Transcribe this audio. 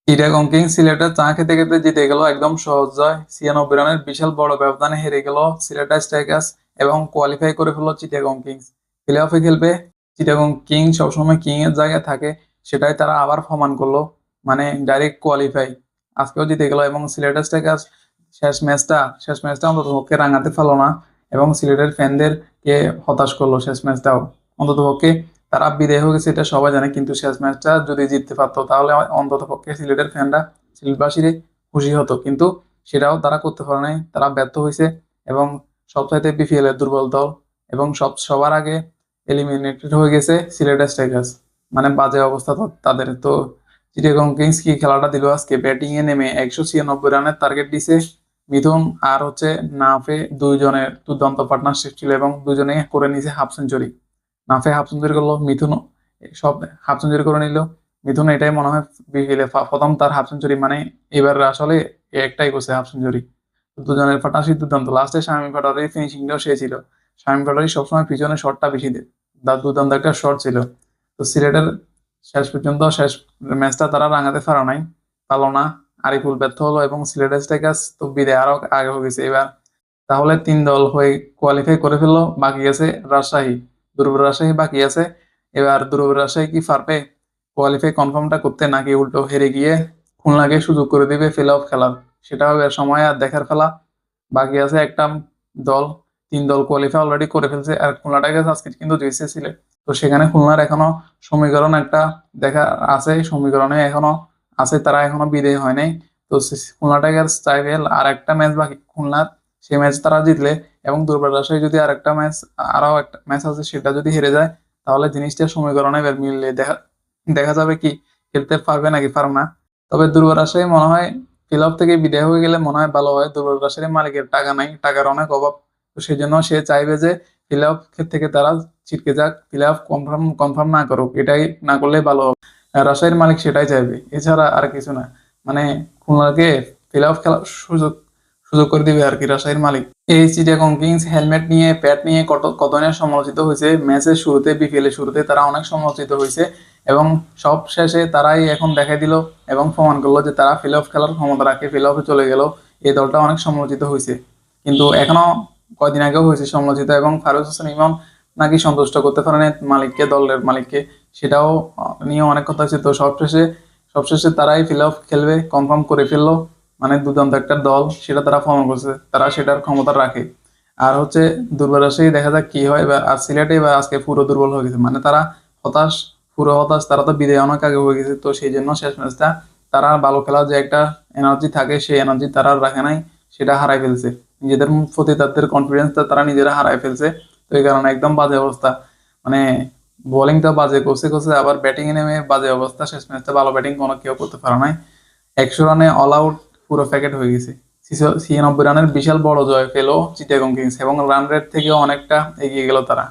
Chittagong Kings সিলেটের চা খেতে খেতে জিতে গেল একদম সহজ জয়। 96 রানের বিশাল বড় ব্যবধানে হেরে গেল সিলেট স্ট্রাইকার্স এবং কোয়ালিফাই করে ফেলল চিটাগং কিংস। প্লে অফে খেলবে। চিটাগং কিংস সবসময় কিং এর জায়গায় থাকে, সেটাই তারা আবার প্রমাণ করলো। মানে ডাইরেক্ট কোয়ালিফাই। আজকেও জিতে গেল এবং সিলেট স্ট্রাইকার্স শেষ ম্যাচটা অন্তত পক্ষে রাঙাতে পারলো না এবং সিলেটের ফ্যানদের কে হতাশ করলো শেষ ম্যাচটাও। অন্তত পক্ষে তারা বিদায় হয়ে গেছে এটা সবাই জানে, কিন্তু শেষ ম্যাচটা যদি জিততে পারতো তাহলে অন্তত পক্ষে সিলেটের ফ্যানরা, সিলেটবাসীর খুশি হতো, কিন্তু সেটাও তারা করতে পারে নাই, তারা ব্যর্থ হয়েছে। এবং সবচাইতে বিপিএল এর দুর্বল দল এবং সবার আগে এলিমিনেটেড হয়ে গেছে সিলেট স্ট্রাইকার্স। মানে বাজে অবস্থা তো তাদের তো। চিটাগং কিংস কি খেলাটা দিল আজকে, ব্যাটিং এ নেমে 196 রানের টার্গেট দিছে মিথুন আর নাফে, দুইজনের দুর্দান্ত পার্টনারশিপ ছিল এবং দুজনেই করে নিয়েছে হাফ সেঞ্চুরি। নাফে হাফ সেঞ্চুরি করলো, মিথুন সব হাফ সেঞ্চুরি করে নিল। মিথুন এটাই মনে হয় বিপিএলে প্রথম তার হাফ সেঞ্চুরি, মানে এবার আসলে এ একটাই করছে হাফ সেঞ্চুরি। দুজনের পার্টনারশিপ দুর্দান্ত, লাস্টে শামীম পাটোয়ারির ফিনিশিংটাও সে ছিল। শামীম পাটোয়ারি সবসময় পিছনে শটটা বেশি দেয়, তার দুর্দান্ত একটা শট ছিল। তো সিলেটের শেষ ম্যাচটা তারা রাঙাতে পারলো না। আরিফুল ব্যর্থ হলো এবং সিলেট স্ট্রাইকার্স তো বিদায় আরো আগে হয়ে গেছে এবার। তাহলে তিন দল হয়ে কোয়ালিফাই করে ফেললো, বাকি আছে রাজশাহী, দুর্বল রাজশাহী বাকি আছে। এবার দুর্বল রাজশাহী কি পারবে কোয়ালিফাই কনফার্মটা করতে, নাকি উল্টো হেরে গিয়ে খুলনাকে সুযোগ করে দিবে প্লে অফ খেলার? সেটা হবে সময় আর দেখার খেলা। বাকি আছে একটা দল, তিন দল কোয়ালিফাই অলরেডি করে ফেলছে আর খুলনা টাইগার্স আজকে কিন্তু জিতছে সিলেট। তো সেখানে খুলনার এখনো সমীকরণ একটা দেখা আছে, সমীকরণে এখনো আছে, তারা এখনো বিদায় হয় নাই। তো খুলনা টাইগার্স চাইবে আর একটা ম্যাচ বাকি খুলনার, সেই ম্যাচ তারা জিতলে এবং দুর্বার রাজশাহী যদি আর একটা ম্যাচ, আরো একটা ম্যাচ আছে সেটা যদি হেরে যায়, তাহলে জিনিসটা সমীকরণে এবার মিললে দেখা দেখা যাবে কি খেলতে পারবে নাকি পারবে না। তবে দুর্বার রাজশাহী মনে হয় প্লে অফ থেকে বিদায় হয়ে গেলে মনে হয় ভালো হয়। দুর্বার রাজশাহীর মালিকের টাকা নাই, টাকার অনেক অভাব। তো সেই জন্য সে চাইবে যে প্লে অফ থেকে তারা ছিটকে যাক, প্লে অফ কনফার্ম কনফার্ম না করুক, এটাই না করলে ভালো হবে। আর রাজশাহীর মালিক সেটাই চাইবে, এছাড়া আর কিছু না। মানে খুলনাকে প্লে অফ খেলার সুযোগ সুযোগ করে দিবে আর কি রাজশাহীর মালিক। এই চিটাগং কিংস হেলমেট নিয়ে, প্যাড নিয়ে কত না সমালোচিত হয়েছে ম্যাচের শুরুতে, বিপিএল এর শুরুতে তারা অনেক সমালোচিত হয়েছে এবং সব শেষে তারাই এখন দেখাই দিল এবং প্রমাণ করলো যে তারা প্লে অফ খেলার ক্ষমতা রাখে, প্লে অফে চলে গেল। এই দলটা অনেক সমালোচিত হয়েছে, কিন্তু এখনো কয়দিন আগেও হয়েছে সমালোচিত এবং ফারুক হাসান ইমাম নাকি সন্তুষ্ট করতে পারেন মালিককে, দলের মালিককে, সেটাও নিয়ে অনেক কথা হয়েছে। তো সবশেষে তারাই প্লে অফ খেলবে কনফার্ম করে ফেললো। মানে দুর্দান্ত একটা দল, সেটা তারা প্রমাণ করছে, তারা সেটার ক্ষমতা রাখে। আর দুর্বল রাজশাহী দেখা যাক কি হয়। আর সিলেটে বা আজকে পুরো দুর্বল হয়ে গেছে, মানে তারা হতাশ, পুরো হতাশ। তারা তো বিদায় অনেক আগে হয়ে গেছে, তো সেই জন্য শেষ ম্যাচটা তারা ভালো খেলার যে একটা এনার্জি থাকে, সেই এনার্জি তারা আর রাখে নাই, সেটা হারাই ফেলছে। নিজেদের প্রতি তাদের কনফিডেন্সটা তারা নিজেরা হারাই ফেলছে। তো এই কারণে একদম বাজে অবস্থা। মানে বোলিংটা বাজে করছে করছে, আবার ব্যাটিং এ নেমে বাজে অবস্থা। শেষ ম্যাচটা ভালো ব্যাটিং কোনো কেউ করতে পারে নাই। 100 রানে অল আউট, পুরো প্যাকেট হয়ে গেছে। 96 রানের বিশাল বড় জয় পেল চিটাগং কিংস এবং রান রেট থেকেও অনেকটা এগিয়ে গেল তারা।